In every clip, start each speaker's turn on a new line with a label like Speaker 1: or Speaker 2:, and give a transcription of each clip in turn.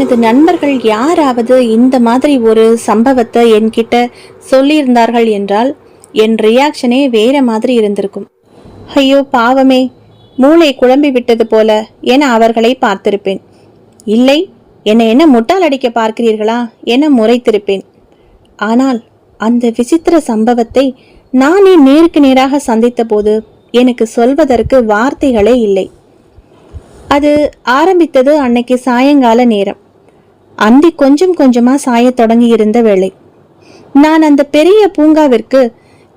Speaker 1: எனது நண்பர்கள் யாராவது இந்த மாதிரி ஒரு சம்பவத்தை என்கிட்ட சொல்லியிருந்தார்கள் என்றால் என் ரியாக்ஷனே வேற மாதிரி இருந்திருக்கும். ஐயோ பாவமே, மூளை குழம்பி விட்டது போல என அவர்களை பார்த்திருப்பேன். இல்லை, என்னை என்ன முட்டாள் அடிக்க பார்க்கிறீர்களா என முறைத்திருப்பேன். ஆனால் அந்த விசித்திர சம்பவத்தை நானே நேருக்கு நேராக சந்தித்த போது எனக்கு சொல்வதற்கு வார்த்தைகளே இல்லை. அது ஆரம்பித்தது அன்னைக்கு சாயங்கால நேரம். அந்தி கொஞ்சம் கொஞ்சமா சாய தொடங்கி இருந்த வேளை. நான் அந்த பெரிய பூங்காவிற்கு,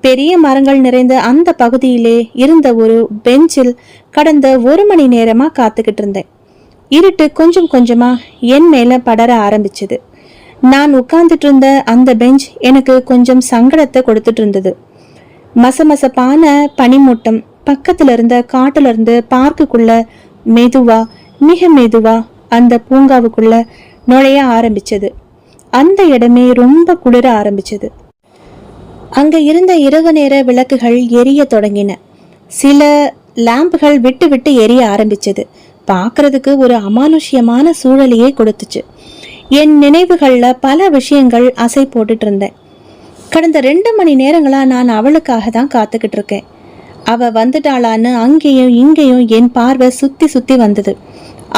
Speaker 1: பெரிய மரங்கள் நிறைந்த அந்த பகுதியிலே இருந்த ஒரு பெஞ்சில் கடந்த 1 மணி நேரமா காத்துக்கிட்டு இருந்தேன். இருட்டு கொஞ்சம் கொஞ்சமா என் மேல படர ஆரம்பிச்சது. நான் உட்கார்ந்துட்டு இருந்த அந்த பெஞ்ச் எனக்கு கொஞ்சம் சங்கடத்தை கொடுத்துட்டு இருந்தது. மசமசப்பான பனிமூட்டம் பக்கத்துல இருந்த காட்டுல இருந்து பார்க்குக்குள்ள மெதுவா, மிக மெதுவா அந்த பூங்காவுக்குள்ள நுழைய ஆரம்பிச்சது. அந்த இடமே ரொம்ப குளிர ஆரம்பிச்சது. அங்க இருந்த இரவு நேர விளக்குகள் எரிய தொடங்கின. சில லாம்புகள் விட்டு விட்டு எரிய ஆரம்பிச்சது. பார்க்கறதுக்கு ஒரு அமானுஷ்யமான சூழலையே கொடுத்துச்சு. என் நினைவுகள்ல பல விஷயங்கள் அசை போட்டுட்டு இருந்தேன். கடந்த 2 மணி நேரங்களா நான் அவளுக்காக தான் காத்துக்கிட்டு இருக்கேன். அவ வந்துட்டாளான்னு அங்கேயும் இங்கேயும் என் பார்வை சுத்தி சுத்தி வந்தது.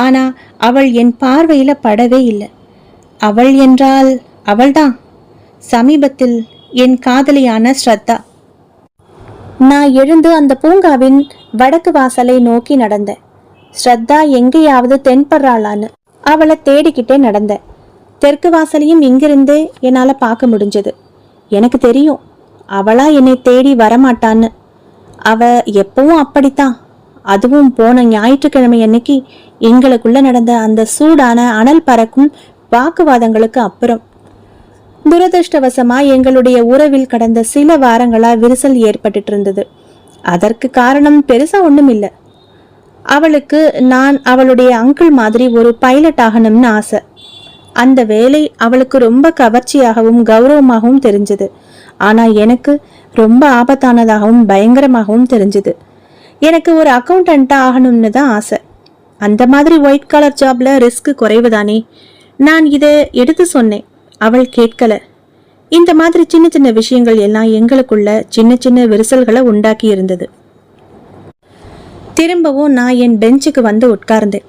Speaker 1: ஆனா அவள் என் பார்வையில படவே இல்லை. அவள் என்றால் அவள்தான் சமீபத்தில் என் காதலியான ஸ்ரத்தா. நான் எழுந்து அந்த பூங்காவின் வடக்கு வாசலை நோக்கி நடந்தேன். ஸ்ரத்தா எங்கேயாவது தென்படுறாளான்னு அவளை தேடிக்கிட்டே நடந்தேன். தெற்கு வாசலையும் இங்கிருந்தே என்னால பார்க்க முடிஞ்சது. எனக்கு தெரியும் அவளா என்னை தேடி வரமாட்டான்னு. அவ எப்பவும் அப்படித்தான். அதுவும் போன ஞாயிற்றுக்கிழமை அன்னைக்கு எங்களுக்குள்ள நடந்த அந்த சூடான அனல் பறக்கும் வாக்குவாதங்களுக்கு அப்புறம் துரதிருஷ்டவசமா எங்களுடைய உறவில் கடந்த சில வாரங்களா விரிசல் ஏற்பட்டு இருந்தது. அதற்கு காரணம் பெருசா ஒண்ணும் இல்லை. அவளுக்கு நான் அவளுடைய அங்கிள் மாதிரி ஒரு பைலட் ஆகணும்னு ஆசை. அந்த வேலை அவளுக்கு ரொம்ப கவர்ச்சியாகவும் கௌரவமாகவும் தெரிஞ்சது. ஆனா எனக்கு ரொம்ப ஆபத்தானதாகவும் பயங்கரமாகவும் தெரிஞ்சது. எனக்கு ஒரு அக்கௌண்டண்டா ஆகணும்னு தான் ஆசை. அந்த மாதிரி ஒயிட் காலர் ஜாப்ல ரிஸ்க் குறைவுதானே. நான் இதை எடுத்து சொன்னேன். அவள் கேட்கல. இந்த மாதிரி சின்ன சின்ன விஷயங்கள் எல்லாம் எங்களுக்குள்ள சின்ன சின்ன விரிசல்களை உண்டாக்கி இருந்தது. திரும்பவும் நான் என் பெஞ்சுக்கு வந்து உட்கார்ந்தேன்.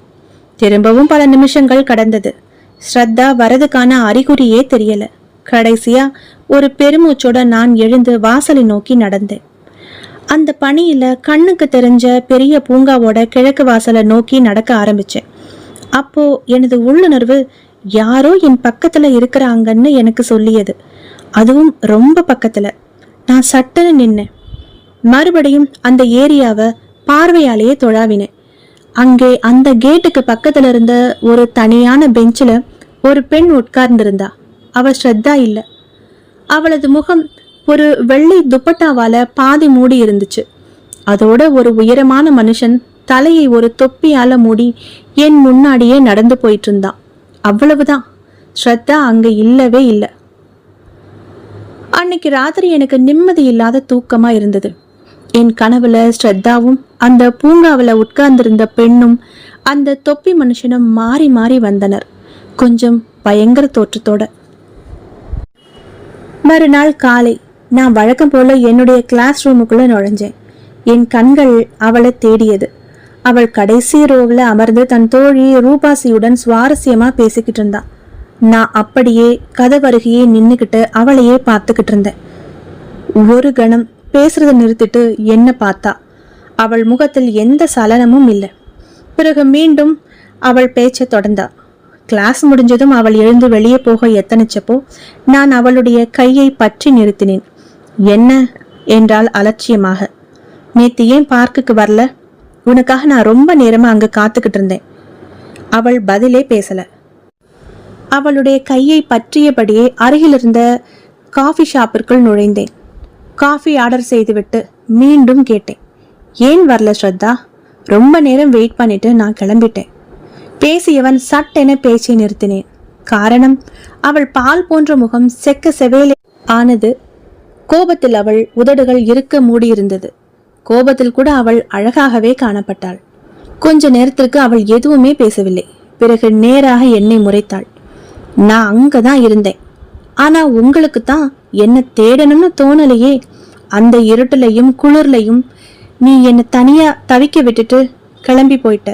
Speaker 1: திரும்பவும் பல நிமிஷங்கள் கடந்தது. ஸ்ரத்தா வரதுக்கான அறிகுறியே தெரியல. கடைசியா ஒரு பெருமூச்சோட நான் எழுந்து வாசலை நோக்கி நடந்தேன். அந்த பனியில கண்ணுக்கு தெரிஞ்ச பெரிய பூங்காவோட கிழக்கு வாசலை நோக்கி நடக்க ஆரம்பிச்சேன். அப்போ எனது உள்ளுணர்வு யாரோ என் பக்கத்துல இருக்கிறாங்கன்னு எனக்கு சொல்லியது. அதுவும் ரொம்ப பக்கத்துல. நான் சட்டன்னு நின்னேன். மறுபடியும் அந்த ஏரியாவை பார்வையாலேயே தொழாவினேன். அங்கே அந்த கேட்டுக்கு பக்கத்துல இருந்த ஒரு தனியான பெஞ்சில ஒரு பெண் உட்கார்ந்திருந்தா. அவ ஸ்ரத்தா இல்ல. அவளது முகம் ஒரு வெள்ளை துப்பட்டாவால பாதி மூடி இருந்துச்சு. அதோட ஒரு உயரமான மனுஷன் தலையை ஒரு தொப்பியால மூடி என் முன்னாடியே நடந்து போயிட்டு இருந்தான். அவ்வளவுதான். ஸ்ரத்தா அங்க இல்லவே இல்லை. அன்னைக்கு ராத்திரி எனக்கு நிம்மதி இல்லாத தூக்கமா இருந்தது. என் கனவுல ஸ்ரத்தாவும் அந்த பூங்காவில உட்கார்ந்திருந்த பெண்ணும் அந்த தொப்பி மனுஷனும் மாறி மாறி வந்தனர், கொஞ்சம் பயங்கர தோற்றத்தோட. மறுநாள் காலை நான் வழக்கம் போல என்னுடைய கிளாஸ் ரூமுக்குள்ள நுழைஞ்சேன். என் கண்கள் அவளை தேடியது. அவள் கடைசி ரோவில் அமர்ந்து தன் தோழி ரூபாசியுடன் சுவாரஸ்யமா பேசிக்கிட்டு இருந்தான். நான் அப்படியே கதவருகையே நின்னுக்கிட்டு அவளையே பார்த்துக்கிட்டு இருந்தேன். ஒரு கணம் பேசுறத நிறுத்திட்டு என்ன பார்த்தா. அவள் முகத்தில் எந்த சலனமும் இல்லை. பிறகு மீண்டும் அவள் பேச்சை தொடர்ந்தா. கிளாஸ் முடிஞ்சதும் அவள் எழுந்து வெளியே போக எத்தனிச்சப்போ நான் அவளுடைய கையை பற்றி நிறுத்தினேன். என்ன என்றால் அலட்சியமாக, நேத்து ஏன் பார்க்குக்கு வரல? உனக்காக நான் ரொம்ப நேரமா அங்க காத்துக்கிட்டு இருந்தேன். அவள் பதிலே பேசல. அவளுடைய கையை பற்றியபடியே அருகிலிருந்த காஃபி ஷாப்பிற்குள் நுழைந்தேன். காஃபி ஆர்டர் செய்துவிட்டு மீண்டும் கேட்டேன், ஏன் வரல ஸ்ரத்தா? ரொம்ப நேரம் வெயிட் பண்ணிட்டு நான் கிளம்பிட்டேன். பேசியவன் சட்டென பேச்சை நிறுத்தினேன். காரணம், அவள் பால் போன்ற முகம் செக்க செவேலே ஆனது. கோபத்தில் அவள் உதடுகள் இருக்க மூடியிருந்தது. கோபத்தில் கூட அவள் அழகாகவே காணப்பட்டாள். கொஞ்ச நேரத்திற்கு அவள் எதுவுமே பேசவில்லை. பிறகு நேராக என்னை முறைத்தாள். நான் அங்கதான் இருந்தேன். ஆனா உங்களுக்கு தான் என்ன தேடணும்னு தோணலையே. அந்த இருட்டுலையும் குளிர்லையும் நீ என்ன தனியா தவிக்க விட்டுட்டு கிளம்பி போயிட்ட.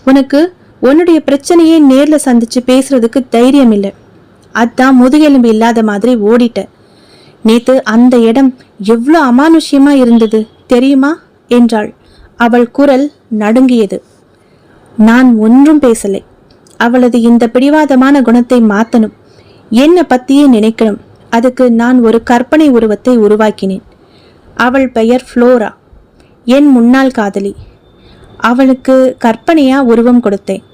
Speaker 1: உனக்கு உன்னுடைய பிரச்சனையே நேர்ல சந்திச்சு பேசுறதுக்கு தைரியம் இல்லை. அதான் முதுகெலும்பு இல்லாத மாதிரி ஓடிட்ட. நேத்து அந்த இடம் எவ்வளோ அமானுஷ்யமா இருந்தது தெரியுமா என்றாள். அவள் குரல் நடுங்கியது. நான் ஒன்றும் பேசலை. அவளது இந்த பிடிவாதமான குணத்தை மாத்தணும். என்ன பத்தியே நினைக்கணும். அதுக்கு நான் ஒரு கற்பனை உருவத்தை உருவாக்கினேன். அவள் பெயர் ஃப்ளோரா, என் முன்னாள் காதலி. அவளுக்கு கற்பனையா உருவம் கொடுத்தேன்.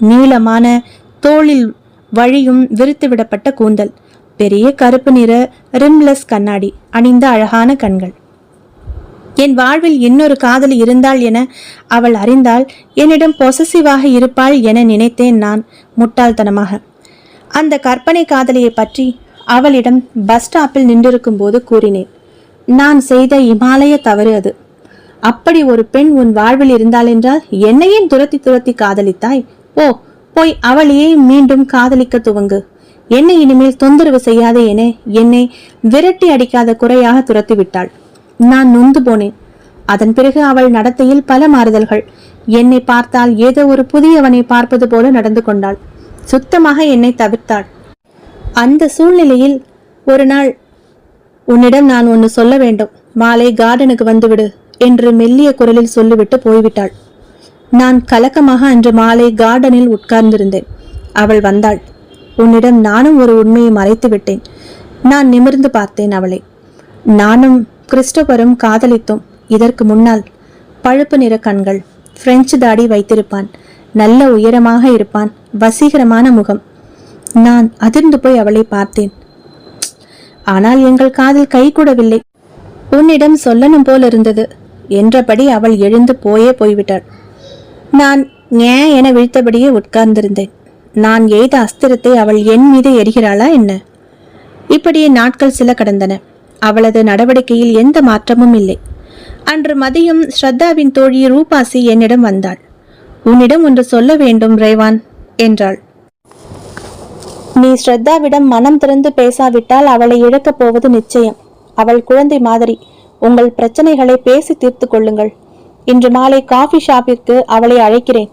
Speaker 1: நீளமான தோளில் வழியும் விரித்து விடப்பட்ட கூந்தல், பெரிய கருப்பு நிற ரிம்லெஸ் கண்ணாடி அணிந்த அழகான கண்கள். என் வாழ்வில் இன்னொரு காதலி இருந்தாள் என அவள் அறிந்தால் என்னிடம் பொசசிவாக இருப்பாள் என நினைத்தேன் நான் முட்டாள்தனமாக. அந்த கற்பனை காதலியை பற்றி அவளிடம் பஸ் ஸ்டாப்பில் நின்றிருக்கும் போது கூறினேன். நான் செய்த இமாலய தவறு அது. அப்படி ஒரு பெண் உன் வாழ்வில் இருந்தாள் என்றால் என்னையே துரத்தி துரத்தி காதலித்தாய். போய் அவளையே மீண்டும் காதலிக்க துவங்கு. என்னை இனிமேல் தொந்தரவு செய்யாதே என என்னை விரட்டி அடிக்காத குறையாக துரத்தி விட்டாள். நான் நொந்து போனேன். அதன் பிறகு அவள் நடத்தையில் பல மாறுதல்கள். என்னை பார்த்தால் ஏதோ ஒரு புதியவனை பார்ப்பது போல நடந்து கொண்டாள். சுத்தமாக என்னை தவிர்த்தாள். அந்த சூழ்நிலையில் ஒரு நாள், உன்னிடம் நான் ஒன்னு சொல்ல வேண்டும், மாலை கார்டனுக்கு வந்துவிடு என்று மெல்லிய குரலில் சொல்லிவிட்டு போய்விட்டாள். நான் கலக்கமாக அன்று மாலை கார்டனில் உட்கார்ந்திருந்தேன். அவள் வந்தாள். உன்னிடம் நானும் ஒரு உண்மையை மறைத்து விட்டேன். நான் நிமிர்ந்து பார்த்தேன் அவளை. நானும் கிறிஸ்டோபரும் காதலித்தோம். இதற்கு முன்னால். பழுப்பு நிற கண்கள், பிரெஞ்சு தாடி வைத்திருப்பான், நல்ல உயரமாக இருப்பான், வசீகரமான முகம். நான் அதிர்ந்து போய் அவளை பார்த்தேன். ஆனால் எங்கள் காதல் கைகூடவில்லை. உன்னிடம் சொல்லணும் போல் இருந்தது என்றபடி அவள் எழுந்து போய்விட்டாள். நான் ஏன் என விழித்தபடியே உட்கார்ந்திருந்தேன். நான் எய்த அஸ்திரத்தை அவள் என் மீது எரிகிறாளா என்ன? இப்படியே நாட்கள் சில கடந்தன. அவளது நடவடிக்கையில் எந்த மாற்றமும் இல்லை. அன்று மதியம் ஸ்ரத்தாவின் தோழி ரூபாசி என்னிடம் வந்தாள். உன்னிடம் ஒன்று சொல்ல வேண்டும் ரேவான் என்றாள். நீ ஸ்ரத்தாவிடம் மனம் திறந்து பேசாவிட்டால் அவளை இழக்கப் போவது நிச்சயம். அவள் குழந்தை மாதிரி. உங்கள் பிரச்சனைகளை பேசி தீர்த்து கொள்ளுங்கள். இன்று மாலை காஃபி ஷாப்பிற்கு அவளை அழைக்கிறேன்.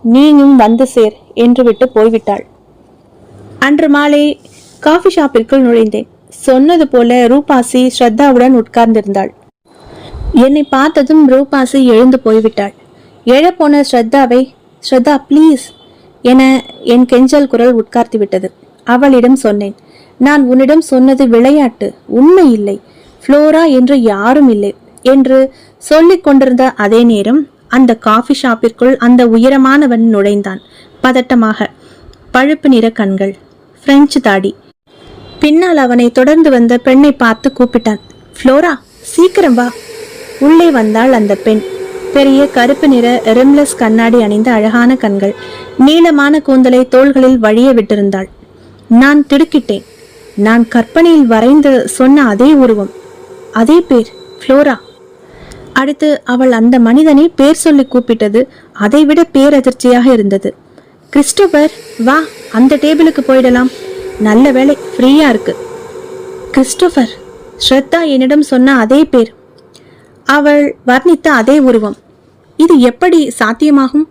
Speaker 1: நீயும் வந்து சேர் என்று விட்டு போய்விட்டாள். அன்று மாலை காஃபி ஷாப்பிற்குள் நுழைந்தேன். சொன்னது போல ரூபாசி ஸ்ரத்தாவுடன் உட்கார்ந்திருந்தாள். என்னை பார்த்ததும் ரூபாசி எழுந்து போய்விட்டாள். எழப்போன ஸ்ரத்தாவை, ஸ்ரத்தா ப்ளீஸ் என என் கெஞ்சல் குரல் உட்கார்த்தி விட்டது. அவளிடம் சொன்னேன், நான் உன்னிடம் சொன்னது விளையாட்டு, உண்மை இல்லை. ஃப்ளோரா என்று யாரும் இல்லை என்று சொல்லிக் கொண்டிருந்த அதே நேரம் அந்த காஃபி ஷாப்பிற்குள் அந்த உயரமானவன் நுழைந்தான். பதட்டமாக, பழுப்பு நிற கண்கள், பிரெஞ்சு தாடி. பின்னால் அவனை தொடர்ந்து வந்த பெண்ணை பார்த்து கூப்பிட்டான். ஃப்ளோரா, சீக்கிரம் வா. உள்ளே வந்தாள் அந்த பெண். பெரிய கருப்பு நிற ரிம்லெஸ் கண்ணாடி அணிந்த அழகான கண்கள், நீளமான கூந்தலை தோள்களில் வழிய விட்டிருந்தாள். நான் திடுக்கிட்டேன். நான் கற்பனையில் வரைந்து சொன்ன அதே உருவம், அதே பேர், ஃப்ளோரா. அடுத்து அவள் அந்த மனிதனை பேர் சொல்லி கூப்பிட்டது அதைவிட பேரதிர்ச்சியாக இருந்தது. கிறிஸ்டோபர், வா, அந்த டேபிளுக்கு போயிடலாம். நல்ல வேலை, ஃப்ரீயா இருக்கு. கிறிஸ்டோபர், ஸ்ரத்தா என்னிடம் சொன்ன அதே பேர், அவள் வர்ணித்த அதே உருவம். இது எப்படி சாத்தியமாகும்?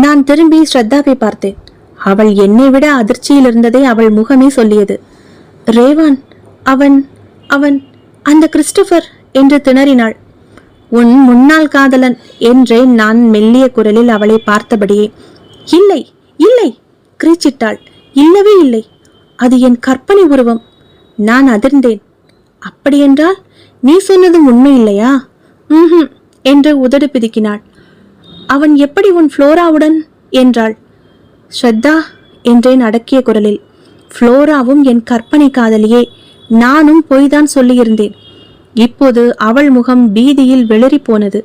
Speaker 1: நான் திரும்பி ஸ்ரத்தாவை பார்த்தேன். அவள் என்னை விட அதிர்ச்சியில் இருந்ததை அவள் முகமே சொல்லியது. ரேவான், அவன் அவன் அந்த கிறிஸ்டோபர் என்று திணறினாள். உன் முன்னாள் காதலன் என்றேன் நான் மெல்லிய குரலில் அவளை பார்த்தபடியே. இல்லை இல்லை கிரீச்சிட்டாள். இல்லவே இல்லை, அது என் கற்பனை உருவம். நான் அதிர்ந்தேன். அப்படியென்றால் நீ சொன்னதும் உண்மை இல்லையா? என்று உதடு பிதுக்கினாள். அவன் எப்படி உன் ஃப்ளோராவுடன் என்றாள். ஸ்ரத்தா என்றேன் அடக்கிய குரலில். ஃப்ளோராவும் என் கற்பனை காதலியே. நானும் பொய்தான் சொல்லியிருந்தேன். இப்போது அவள் முகம் பீதியில் வெளிரி போனது.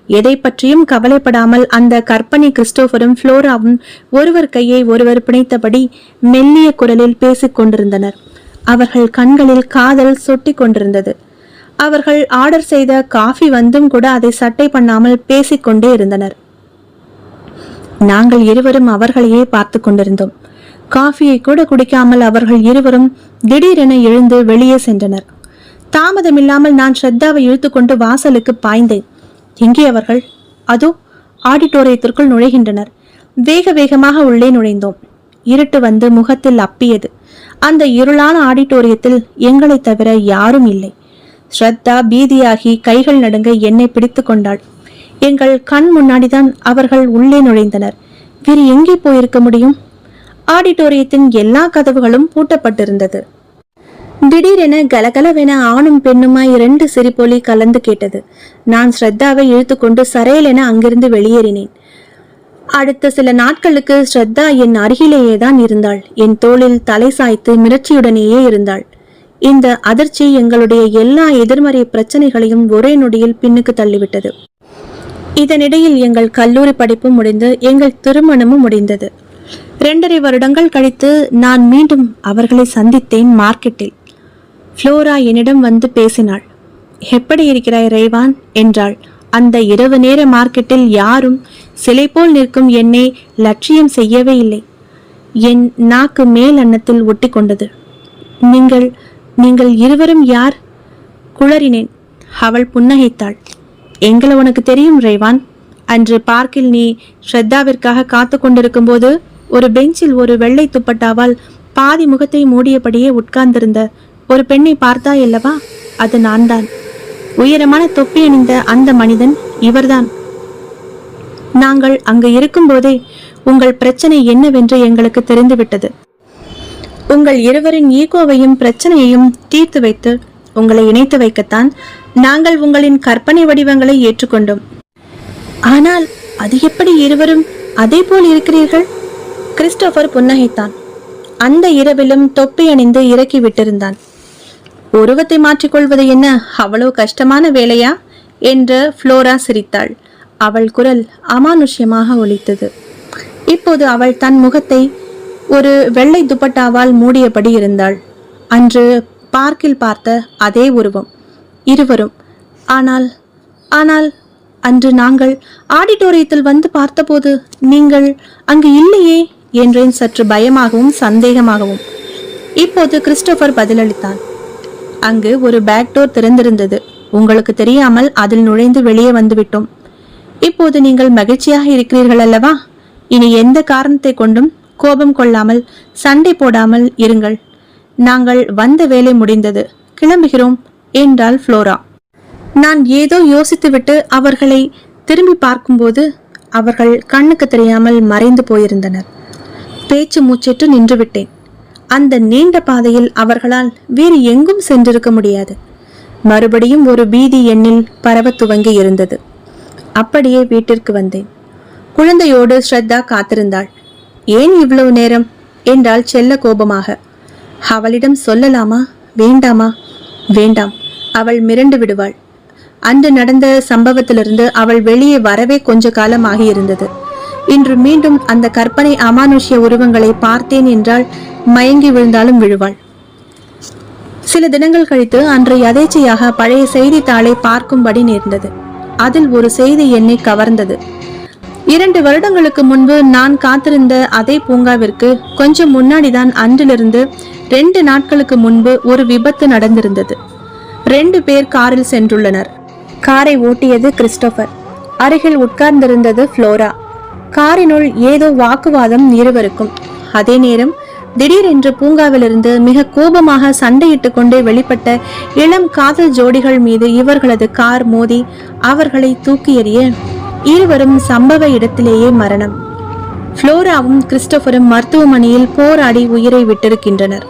Speaker 1: எதை பற்றியும் கவலைப்படாமல் அந்த கற்பனை கிறிஸ்டோபரும் ஃப்ளோராவும் ஒருவர் கையை ஒருவர் பிணைத்தபடி மெல்லிய குரலில் பேசிக் கொண்டிருந்தனர். அவர்கள் கண்களில் காதல் சொட்டி கொண்டிருந்தது. அவர்கள் ஆர்டர் செய்த காஃபி வந்தும் கூட அதை சட்டை பண்ணாமல் பேசிக்கொண்டே இருந்தனர். நாங்கள் இருவரும் அவர்களையே பார்த்து கொண்டிருந்தோம். காஃபியை கூட குடிக்காமல் அவர்கள் இருவரும் திடீரென எழுந்து வெளியே சென்றனர். தாமதமில்லாமல் நான் ஸ்ரத்தாவை இழுத்துக்கொண்டு வாசலுக்கு பாய்ந்தேன். எங்கே அவர்கள்? அதோ ஆடிட்டோரியத்திற்குள் நுழைகின்றனர். வேக வேகமாக உள்ளே நுழைந்தோம். இருட்டு வந்து முகத்தில் அப்பியது. அந்த இருளான ஆடிட்டோரியத்தில் எங்களை தவிர யாரும் இல்லை. ஸ்ரத்தா பீதியாகி கைகள் நடுங்க என்னை பிடித்து கொண்டாள். எங்கள் கண் முன்னாடிதான் அவர்கள் உள்ளே நுழைந்தனர். வேறு எங்கே போயிருக்க முடியும்? ஆடிட்டோரியத்தின் எல்லா கதவுகளும் பூட்டப்பட்டிருந்தது. திடீரென கலகலவென ஆணும் பெண்ணுமாய் 2 சிரிப்பொலி கலந்து கேட்டது. நான் ஸ்ரத்தாவை இழுத்துக்கொண்டு சரையலென அங்கிருந்து வெளியேறினேன். அடுத்த சில நாட்களுக்கு ஸ்ரத்தா என் அருகிலேயே தான் இருந்தாள். என் தோளில் தலை சாய்த்து மிரட்சியுடனேயே இருந்தாள். இந்த அதிர்ச்சி எங்களுடைய எல்லா எதிர்மறை பிரச்சனைகளையும் ஒரே நொடியில் பின்னுக்கு தள்ளிவிட்டது. இதனிடையில் எங்கள் கல்லூரி படிப்பும் முடிந்து எங்கள் திருமணமும் முடிந்தது. 2.5 வருடங்கள் கழித்து நான் மீண்டும் அவர்களை சந்தித்தேன் மார்க்கெட்டில். ஃப்ளோரா என்னிடம் வந்து பேசினாள். எப்படி இருக்கிறாய் ரேவான் என்றாள். அந்த இரவு நேர மார்க்கெட்டில் யாரும் சிலை போல் நிற்கும் என்னை லட்சியம் செய்யவே இல்லை. என் நாக்கு மேல் அன்னத்தில் ஒட்டி கொண்டது. நீங்கள் இருவரும் யார்? குளறினேன். அவள் புன்னகைத்தாள். எங்களை உனக்கு தெரியும் ரேவான். அன்று பார்க்கில் நீ ஸ்ரத்தாவிற்காக காத்து கொண்டிருக்கும் போது ஒரு பெஞ்சில் ஒரு வெள்ளை துப்பட்டாவால் பாதி முகத்தை மூடியபடியே உட்கார்ந்திருந்த ஒரு பெண்ணை பார்த்தாய் அல்லவா? அது நான் தான். உயரமான தொப்பி அணிந்த அந்த மனிதன் இவர்தான். நாங்கள் அங்கு இருக்கும் போதே உங்கள் பிரச்சனை என்னவென்று எங்களுக்கு தெரிந்துவிட்டது. உங்கள் இருவரின் ஈகோவையும் பிரச்சனையையும் தீர்த்து வைத்து உங்களை இணைத்து வைக்கத்தான் நாங்கள் உங்களின் கற்பனை வடிவங்களை ஏற்றுக்கொண்டோம். ஆனால் அது எப்படி இருவரும் அதே போல் இருக்கிறீர்கள்? கிறிஸ்டோபர் புன்னகைத்தான். அந்த இரவிலும் தொப்பி அணிந்து இறக்கி விட்டிருந்தான். உருவத்தை மாற்றிக்கொள்வது என்ன அவ்வளவு கஷ்டமான வேலையா என்று ஃப்ளோரா சிரித்தாள். அவள் குரல் அமானுஷ்யமாக ஒலித்தது. இப்போது அவள் தன் முகத்தை ஒரு வெள்ளை துப்பட்டாவால் மூடியபடி இருந்தாள். அன்று பார்க்கில் பார்த்த அதே உருவம், இருவரும். ஆனால் அன்று நாங்கள் ஆடிட்டோரியத்தில் வந்து பார்த்தபோது நீங்கள் அங்கு இல்லையே என்றேன், சற்று பயமாகவும் சந்தேகமாகவும். இப்போது கிறிஸ்டோபர் பதிலளித்தான். அங்கு ஒரு பேக்டோர் திறந்திருந்தது. உங்களுக்கு தெரியாமல் அதில் நுழைந்து வெளியே வந்துவிட்டோம். இப்போது நீங்கள் மகிழ்ச்சியாக இருக்கிறீர்கள் அல்லவா? இனி எந்த காரணத்தை கொண்டும் கோபம் கொள்ளாமல் சண்டை போடாமல் இருங்கள். நாங்கள் வந்த வேலை முடிந்தது, கிளம்புகிறோம் என்றாள் ஃப்ளோரா. நான் ஏதோ யோசித்துவிட்டு அவர்களை திரும்பி பார்க்கும்போது அவர்கள் கண்ணுக்கு தெரியாமல் மறைந்து போயிருந்தனர். பேச்சு மூச்சிட்டு நின்றுவிட்டேன். அந்த நீண்ட பாதையில் அவர்களால் வேறு எங்கும் சென்றிருக்க முடியாது. மறுபடியும் ஒரு பீதி எண்ணில் பரவ துவங்கி இருந்தது. அப்படியே வீட்டிற்கு வந்தேன். குழந்தையோடு ஸ்ரத்தா காத்திருந்தாள். ஏன் இவ்வளவு நேரம் என்றாள் செல்ல கோபமாக. அவளிடம் சொல்லலாமா வேண்டாமா? வேண்டாம், அவள் மிரண்டு விடுவாள். அன்று நடந்த சம்பவத்திலிருந்து அவள் வெளியே வரவே கொஞ்ச காலம் ஆகியிருந்தது. இன்று மீண்டும் அந்த கற்பனை அமானுஷ்ய உருவங்களை பார்த்தேன் என்றால் மயங்கி விழுந்தாலும் விழுவாள். சில தினங்கள் கழித்து அன்று யதேச்சையாக பழைய செய்தித்தாளை பார்க்கும்படி நேர்ந்தது. அதில் ஒரு செய்தி என்னை கவர்ந்தது. 2 வருடங்களுக்கு முன்பு நான் காத்திருந்த அதே பூங்காவிற்கு கொஞ்சம் முன்னாடிதான் அன்றிலிருந்து 2 நாட்களுக்கு முன்பு ஒரு விபத்து நடந்திருந்தது. 2 பேர் காரில் சென்றுள்ளனர். காரை ஓட்டியது கிறிஸ்டோபர். அருகில் உட்கார்ந்திருந்தது ஃப்ளோரா. காரினுள் ஏதோ வாக்குவாதம் இருவருக்கும். அதே நேரம் திடீரென்று பூங்காவிலிருந்து மிக கோபமாக சண்டையிட்டு கொண்டே வெளிப்பட்ட இளம் காதல் ஜோடிகள் மீது இவர்களது கார் மோதி அவர்களை தூக்கி எறிய இருவரும் சம்பவ இடத்திலேயே மரணம். ஃப்ளோராவும் கிறிஸ்டோபரும் மருத்துவமனையில் போராடி உயிரை விட்டிருக்கின்றனர்.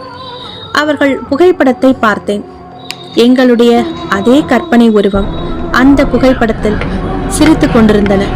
Speaker 1: அவர்கள் புகைப்படத்தை பார்த்தேன். எங்களுடைய அதே கற்பனை உருவம் அந்த புகைப்படத்தில் சிரித்துக் கொண்டிருந்தனர்.